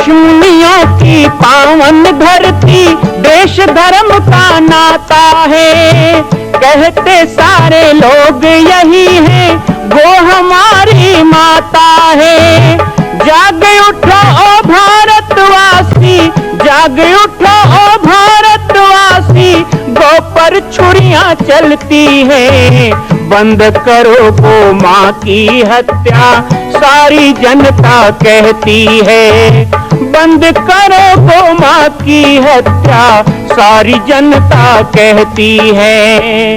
ऋषिमुनियों की पावन धरती, देश धर्म का नाता है। कहते सारे लोग यही है, वो हमारी माता है। जाग उठो ओ भारतवासी, जाग उठो ओ भारतवासी, गौ पर छुरियां चलती है। बंद करो गौ माँ की हत्या, सारी जनता कहती है। बंद करो गौ माँ की हत्या, सारी जनता कहती है।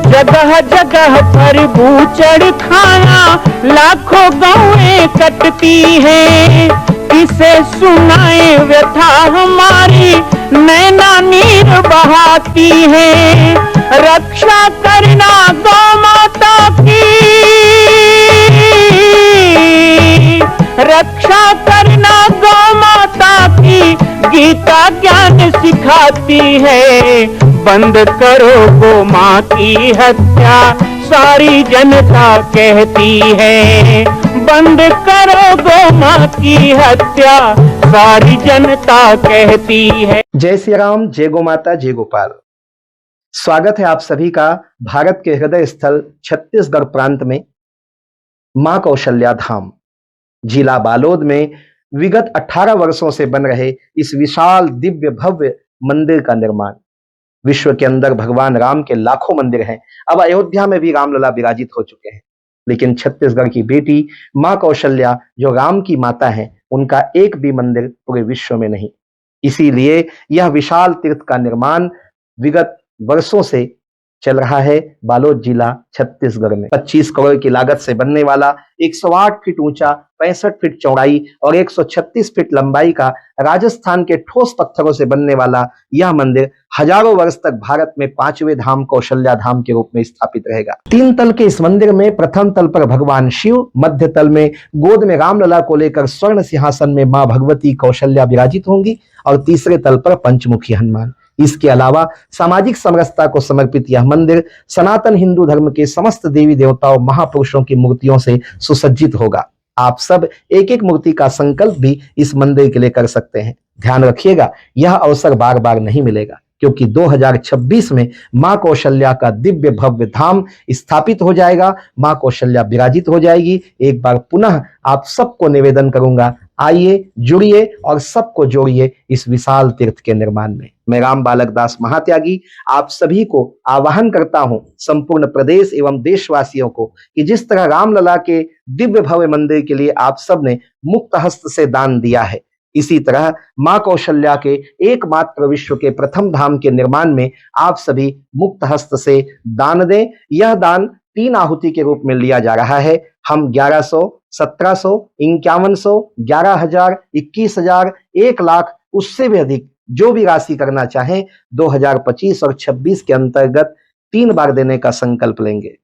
जगह जगह पर बूचड़ खाना, लाखों गौएं कटती हैं। किसे सुनाए व्यथा हमारी, नैना नीर बहाती है। रक्षा करना गौ माता की, रक्षा करना गौ माता की, गीता ज्ञान सिखाती है। बंद करो गौ माँ की हत्या, सारी जनता कहती है। बंद करो गौ माँ की हत्या, सारी जनता कहती है। जय श्री राम, जय गौ माता, जय गोपाल। स्वागत है आप सभी का भारत के हृदय स्थल छत्तीसगढ़ प्रांत में मां कौशल्या धाम जिला बालोद में विगत 18 वर्षों से बन रहे इस विशाल दिव्य भव्य मंदिर का निर्माण। विश्व के अंदर भगवान राम के लाखों मंदिर हैं। अब अयोध्या में भी रामलला विराजित हो चुके हैं, लेकिन छत्तीसगढ़ की बेटी मां कौशल्या जो राम की माता है, उनका एक भी मंदिर पूरे विश्व में नहीं। इसीलिए यह विशाल तीर्थ का निर्माण विगत वर्षों से चल रहा है बालोद जिला छत्तीसगढ़ में। 25 करोड़ की लागत से बनने वाला 108 फीट ऊंचा, 65 फीट चौड़ाई और 136 फीट लंबाई का राजस्थान के ठोस पत्थरों से बनने वाला यह मंदिर हजारों वर्ष तक भारत में 5वें धाम कौशल्या धाम के रूप में स्थापित रहेगा। 3 तल के इस मंदिर में प्रथम तल पर भगवान शिव, मध्य तल में गोद में रामलला को लेकर स्वर्ण सिंहासन में मां भगवती कौशल्या विराजित होंगी और तीसरे तल पर पंचमुखी हनुमान। इसके अलावा सामाजिक समरसता को समर्पित यह मंदिर सनातन हिंदू धर्म के समस्त देवी देवताओं महापुरुषों की मूर्तियों से सुसज्जित होगा। आप सब एक एक मूर्ति का संकल्प भी इस मंदिर के लिए कर सकते हैं। ध्यान रखिएगा, यह अवसर बार बार नहीं मिलेगा, क्योंकि 2026 में मां कौशल्या का दिव्य भव्य धाम स्थापित हो जाएगा। मां कौशल्या विराजित हो जाएगी। एक बार पुनः आप सबको निवेदन करूंगा, आइए, जुड़िए और सबको जोड़िए इस विशाल तीर्थ के निर्माण में। मैं राम बालक दास महात्यागी आप सभी को आह्वान करता हूं, संपूर्ण प्रदेश एवं देशवासियों को, कि जिस तरह रामलला के दिव्य भव्य मंदिर के लिए आप सब ने मुक्त हस्त से दान दिया है, इसी तरह मां कौशल्या के एकमात्र विश्व के प्रथम धाम के निर्माण में आप सभी मुक्त हस्त से दान दें। यह दान 3 आहुति के रूप में लिया जा रहा है। हम 1100, 1700, 5100, 11,000, 21,000, 1 लाख, उससे भी अधिक जो भी राशि करना चाहें 2025 और 26 के अंतर्गत 3 बार देने का संकल्प लेंगे।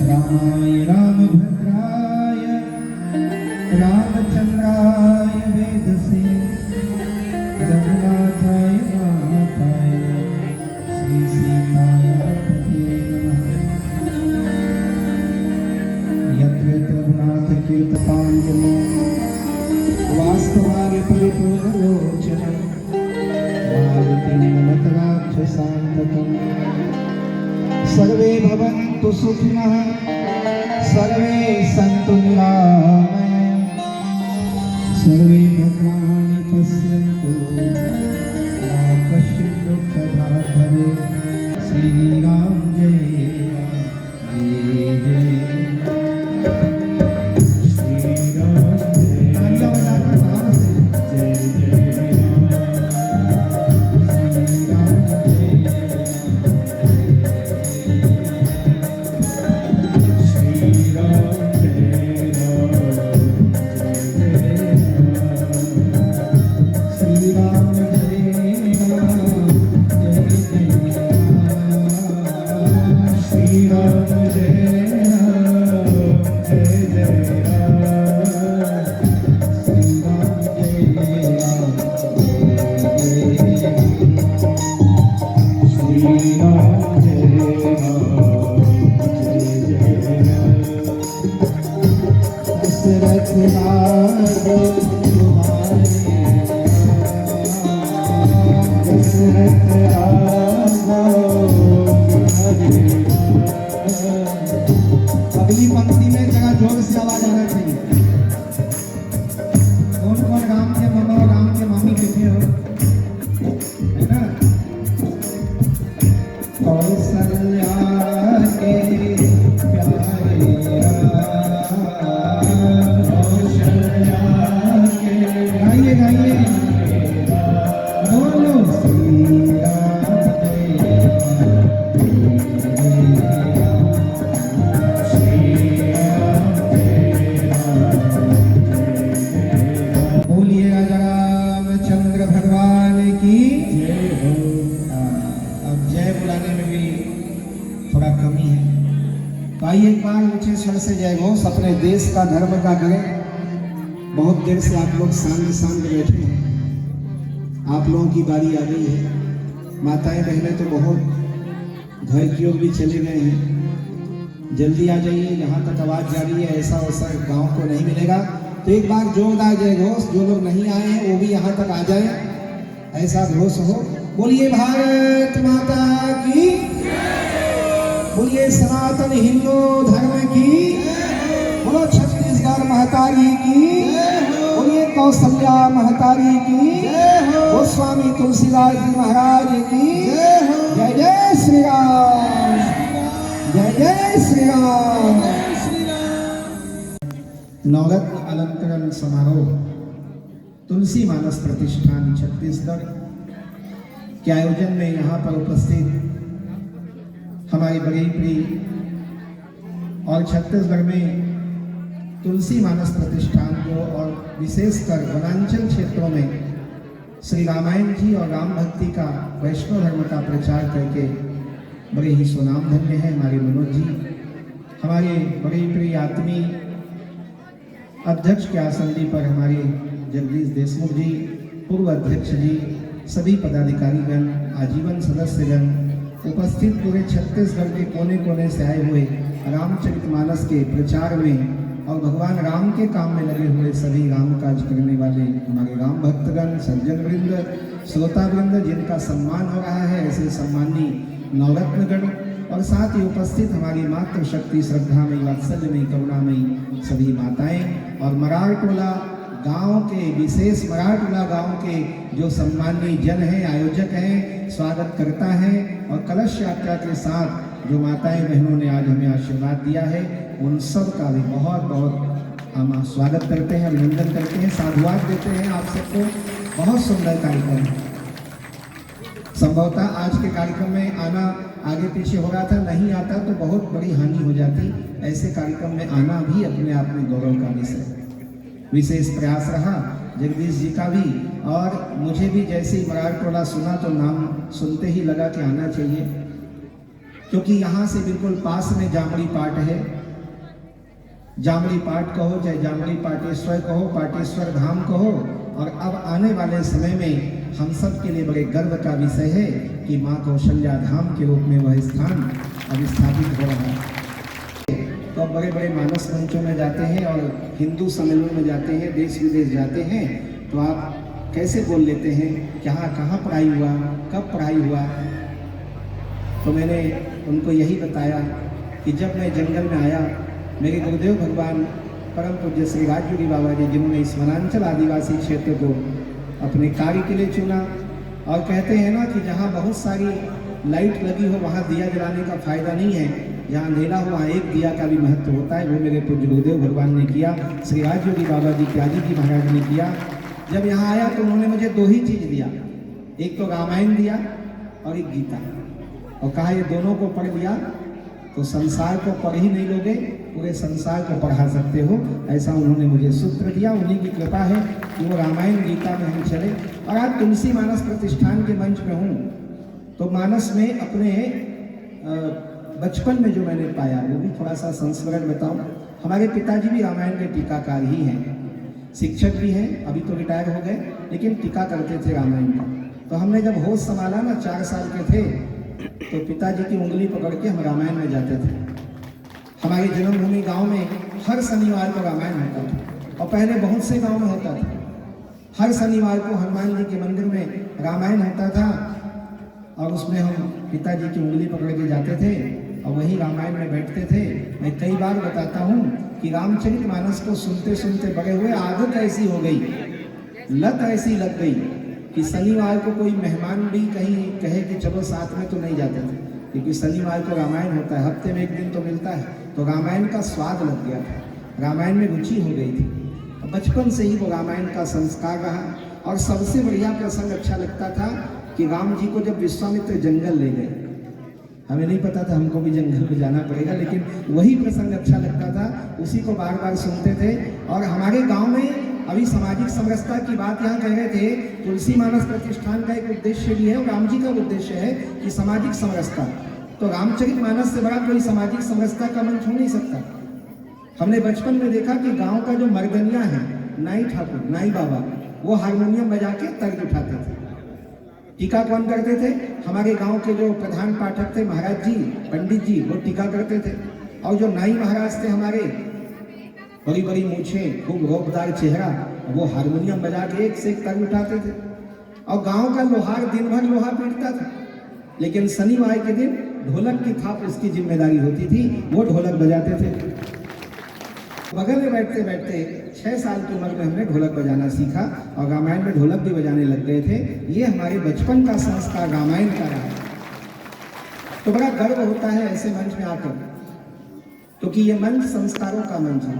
रामाय रामभद्राय रामचंद्राय वेदसे रघुनाथाय नाथाय श्री सीताय पतये नमः। यत्र रघुनाथ कीर्तपांजलि वास्तवानि परिपूर्णलोचनं मारुतिं नमत राक्षसान्तकम्। सर्वे भवन्तु सुखिनः, सर्वे सन्तु निरामयाः, सर्वे भद्राणि पश्यन्तु मा कश्चित् दुःखभाग् भवेत्। श्री राम जय राम जय जय श्री राम जय राम जय जय राम श्री राम जय राम। अगली पंक्ति में जरा जोर से आवाज आना चाहिए। कौन कौन राम के मामा और राम के मामी बैठे हो, है ना? कौशल्या के प्यारे कौशल्या के गाइए गाइए बोलो श्री राम बोलिए राजा रामचंद्र भगवान की जय हो। अब जय बुलाने में भी थोड़ा कमी है, तो आइए एक बार ऊंचे स्वर से जय घोष अपने देश का धर्म का करें। बहुत देर से आप लोग शांत शांत बैठे हैं, आप लोगों की बारी आ गई है। माताएं बहनें तो बहुत घर की ओर भी चले गए हैं, जल्दी आ जाइए। जहाँ तक आवाज जा रही है ऐसा वैसा गांव को नहीं मिलेगा, तो एक बार जोरदार जय घोष। जो लोग नहीं आए हैं वो भी यहाँ तक आ जाए, ऐसा घोष हो। बोलिए भारत माता की, बोलिए सनातन हिंदू धर्म की, बोलो छत्तीसगढ़ महतारी की, बोलिए कौशल्या महतारी की, गोस्वामी तुलसीदास जी महाराज की जय जय श्री राम, जय जय श्री राम। नवरत्न अलंकरण समारोह तुलसी मानस प्रतिष्ठान छत्तीसगढ़ के आयोजन में यहाँ पर उपस्थित हमारी बड़ी प्रिय और छत्तीसगढ़ में तुलसी मानस प्रतिष्ठान को और विशेषकर वनांचल क्षेत्रों में श्री रामायण जी और राम भक्ति का वैष्णव धर्म का प्रचार करके बड़े ही सुनाम धन्य है हमारे मनोज जी, हमारे बड़े प्रिय आत्मीय अध्यक्ष के आसंदी पर हमारे जगदीश देशमुख जी, पूर्व अध्यक्ष जी, सभी पदाधिकारीगण, आजीवन सदस्यगण, उपस्थित पूरे छत्तीसगढ़ के कोने कोने से आए हुए रामचरितमानस के प्रचार में और भगवान राम के काम में लगे हुए सभी राम काज करने वाले हमारे राम भक्तगण, सज्जन वृंद, श्रोता वृंद, जिनका सम्मान हो रहा है, ऐसे सम्मानी नवरत्नगण और साथ ही उपस्थित हमारी मातृशक्ति श्रद्धा में, वात्सल्य में, करुणा में सभी माताएं और मराठटोला गांव के, विशेष मराठटोला गांव के जो सम्मानीय जन हैं, आयोजक हैं, स्वागत करता है और कलश यात्रा के साथ जो माताएं बहनों ने आज हमें आशीर्वाद दिया है, उन सब का भी बहुत बहुत हम स्वागत करते हैं, अभिनंदन करते हैं, साधुवाद देते हैं आप सबको। बहुत सुंदर कार्यक्रम, संभवतः आज के कार्यक्रम में आना आगे पीछे हो रहा था, नहीं आता तो बहुत बड़ी हानि हो जाती। ऐसे कार्यक्रम में आना भी अपने आप में गौरव का विषय, विशेष प्रयास रहा जगदीश जी का भी, और मुझे भी जैसे ही मराठटोला सुना तो नाम सुनते ही लगा कि आना चाहिए, क्योंकि यहाँ से बिल्कुल पास में जामड़ी पाट है। जामड़ी पाट कहो चाहे जामड़ी पाटेश्वर कहो, पाटेश्वर धाम कहो, और अब आने वाले समय में हम सब के लिए बड़े गर्व का विषय है कि माँ कौशल्या धाम के रूप में वह स्थान अब स्थापित हो रहा है। तो अब बड़े बड़े मानस मंचों में जाते हैं और हिंदू सम्मेलन में जाते हैं, देश विदेश जाते हैं, तो आप कैसे बोल लेते हैं कहाँ पढ़ाई हुआ, कब पढ़ाई हुआ। तो मैंने उनको यही बताया कि जब मैं जंगल में आया, मेरे गुरुदेव भगवान परम पूज्य श्री राजयोगी बाबा जी, जिन्होंने इस वनांचल आदिवासी क्षेत्र को अपने कार्य के लिए चुना, और कहते हैं ना कि जहाँ बहुत सारी लाइट लगी हो वहाँ दिया जलाने का फायदा नहीं है, जहाँ अंधेरा हो वहाँ एक दिया का भी महत्व होता है। वो मेरे पूज्य गुरुदेव भगवान ने किया, श्री राजयोगी बाबा जी त्यागी जी महाराज ने किया। जब यहाँ आया तो उन्होंने मुझे दो ही चीज़ दिया, एक तो रामायण दिया और एक गीता, और कहा ये दोनों को पढ़ लिया तो संसार को पढ़ ही नहीं लोगे, पूरे संसार को पढ़ा सकते हो। ऐसा उन्होंने मुझे सूत्र दिया, उन्हीं की कृपा है कि वो रामायण गीता में हम चले। और आज तुलसी मानस प्रतिष्ठान के मंच में हूँ, तो मानस में अपने बचपन में जो मैंने पाया वो भी थोड़ा सा संस्मरण बताऊँ। हमारे पिताजी भी रामायण के टीकाकार ही हैं, शिक्षक भी हैं, अभी तो रिटायर हो गए, लेकिन टीका करते थे रामायण का। तो हमने जब होश संभाला ना, 4 साल के थे, तो पिताजी की उंगली पकड़ के हम रामायण में जाते थे। हमारी जन्मभूमि गांव में हर शनिवार को रामायण होता था। और पहले बहुत से गांव में होता था। हर शनिवार को हनुमान जी के मंदिर में रामायण होता था और उसमें हम पिताजी की उंगली पकड़ के जाते थे और वही रामायण में बैठते थे। मैं कई बार बताता हूँ कि रामचरितमानस को सुनते सुनते बड़े हुए आदत ऐसी हो गई, लत ऐसी लग गई कि शनिवार को कोई मेहमान भी कहीं कहे कि चलो साथ में, तो नहीं जाते थे, क्योंकि शनिवार को रामायण होता है, हफ्ते में एक दिन तो मिलता है। तो रामायण का स्वाद लग गया था, रामायण में रुचि हो गई थी। बचपन से ही वो रामायण का संस्कार रहा। और सबसे बढ़िया प्रसंग अच्छा लगता था कि राम जी को जब विश्वामित्र जंगल ले गए, हमें नहीं पता था हमको भी जंगल में जाना पड़ेगा, लेकिन वही प्रसंग अच्छा लगता था, उसी को बार बार सुनते थे। और हमारे गांव में अभी सामाजिक समरसता की बात यहाँ कह रहे थे, तुलसी मानस प्रतिष्ठान का एक उद्देश्य भी है और राम जी का उद्देश्य है कि सामाजिक समरसता। तो रामचरितमानस से बड़ा कोई सामाजिक समरसता का मंच हो नहीं सकता। हमने बचपन में देखा कि गांव का जो मर्दनिया है, नाई ठाकुर, नाई बाबा, वो हारमोनियम बजा के तर्ज उठाते थे। टीका कौन करते थे? हमारे गांव के जो प्रधान पाठक थे महाराज जी, पंडित जी, वो टीका करते थे। और जो नाई महाराज थे हमारे, बड़ी बड़ी मूछें, खूब रोबदार चेहरा, वो हारमोनियम बजा के एक से एक तर्ज उठाते थे। और गांव का लोहार दिन भर लोहा पीटता था, लेकिन शनिवार के दिन ढोलक की थाप इसकी जिम्मेदारी होती थी, वो ढोलक बजाते थे। बगल में बैठते बैठते 6 साल की उम्र में हमने ढोलक बजाना सीखा और रामायण में ढोलक भी बजाने लग गए थे। ये हमारे बचपन का संस्कार रामायण का रहा। तो बड़ा गर्व होता है ऐसे मंच में आकर, क्योंकि ये मंच संस्कारों का मंच है।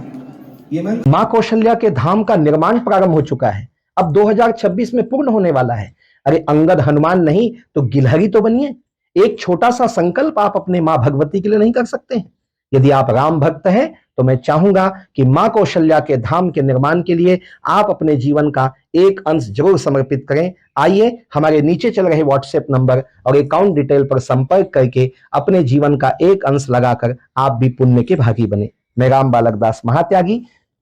ये मंच मां कौशल्या के धाम का निर्माण प्रारंभ हो चुका है, अब 2026 में पूर्ण होने वाला है। अरे अंगद हनुमान नहीं तो गिलहरी तो बनिए। एक छोटा सा संकल्प आप अपने मां भगवती के लिए नहीं कर सकते हैं? यदि आप राम भक्त हैं तो मैं चाहूंगा कि मां कौशल्या के धाम के निर्माण के लिए आप अपने जीवन का एक अंश जरूर समर्पित करें। आइए हमारे नीचे चल रहे व्हाट्सएप नंबर और अकाउंट डिटेल पर संपर्क करके अपने जीवन का एक अंश लगाकर आप भी पुण्य के भागी बने। मैं राम बालक दास महात्यागी,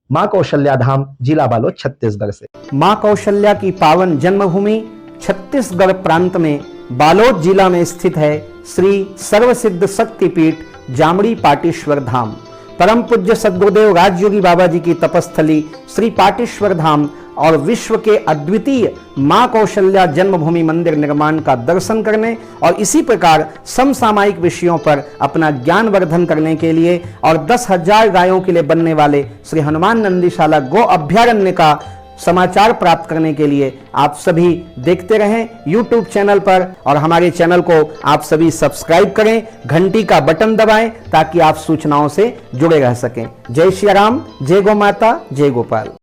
मां कौशल्या धाम, जिला बालोद, छत्तीसगढ़ से। मां कौशल्या की पावन जन्मभूमि छत्तीसगढ़ प्रांत में बालोद जिला में स्थित है श्री सर्वसिद्ध शक्तिपीठ जामड़ी पाटेश्वर धाम। परम पूज्य सद्गुरुदेव राजयोगी बाबा जी की तपस्थली श्री पाटेश्वर धाम और विश्व के अद्वितीय मां कौशल्या जन्मभूमि मंदिर निर्माण का दर्शन करने और इसी प्रकार समसामयिक विषयों पर अपना ज्ञान वर्धन करने के लिए और 10,000 गायों के लिए बनने वाले श्री हनुमान नंदीशाला गो अभ्यारण्य का समाचार प्राप्त करने के लिए आप सभी देखते रहें YouTube चैनल पर, और हमारे चैनल को आप सभी सब्सक्राइब करें, घंटी का बटन दबाएं ताकि आप सूचनाओं से जुड़े रह सकें। जय श्री राम, जय गौ माता, जय गोपाल।